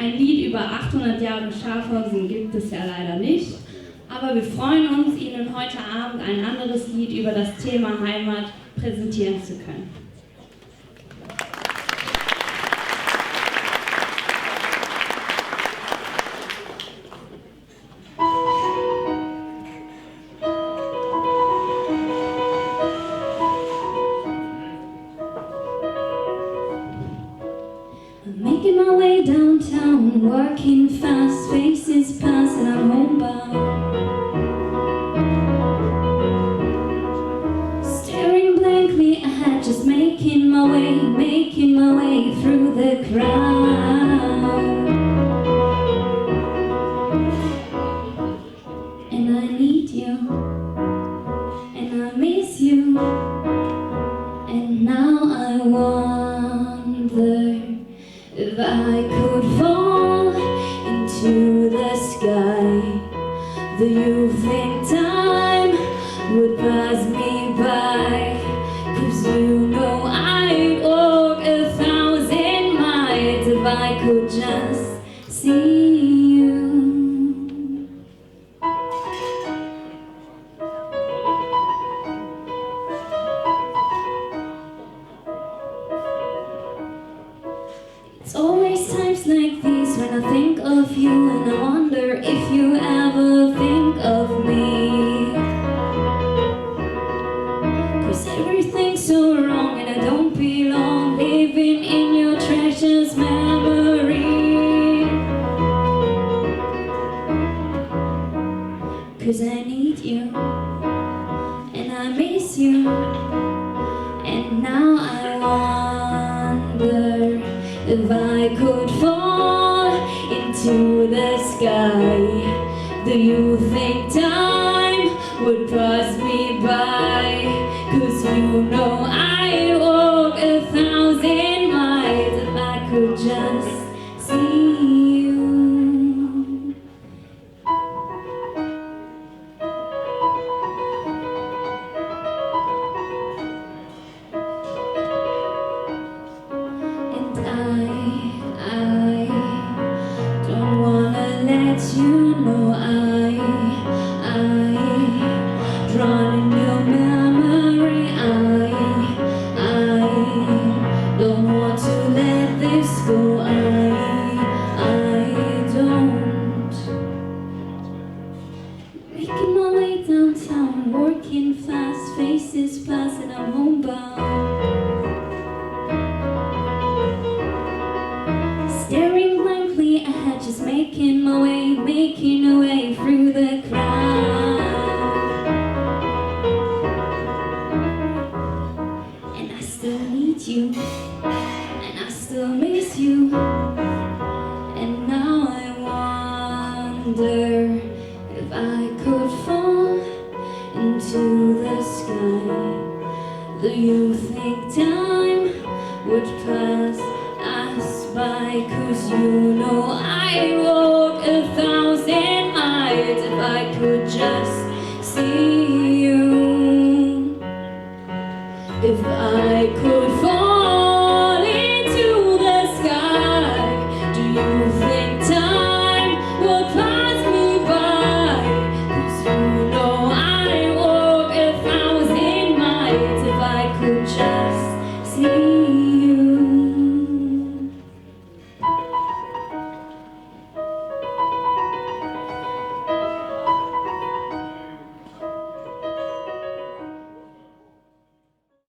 ein Lied über 800 Jahre Schafhausen gibt es ja leider nicht. Aber wir freuen uns, Ihnen heute Abend ein anderes Lied über das Thema Heimat präsentieren zu können. Making my way downtown, working fast, faces pass and I'm homebound. Staring blankly ahead, just making my way through the crowd. And I need you, and I miss you, and now I wonder if I could fall into the sky. Do you think time would pass me by? 'Cause you know I'd walk 1,000 miles if I could just see you. It's always times like these when I think of you, and I wonder if you ever think of me. 'Cause everything's so wrong and I don't belong living in your treasures memory. 'Cause I need you and I miss you, and now I wonder if I could fall into the sky. Do you think time would pass me by? 'Cause you know I'd walk 1,000 miles if I could just see you. And I don't wanna let you know I drown in your memory. I don't want to let this go. I don't. Making my way downtown, working fast, faces pass and I'm homebound. Staring blankly ahead, just making my way through the crowd. And I still need you, and I still miss you, and now I wonder if I could fall into the sky. Do you think time would pass us by? 'Cause you know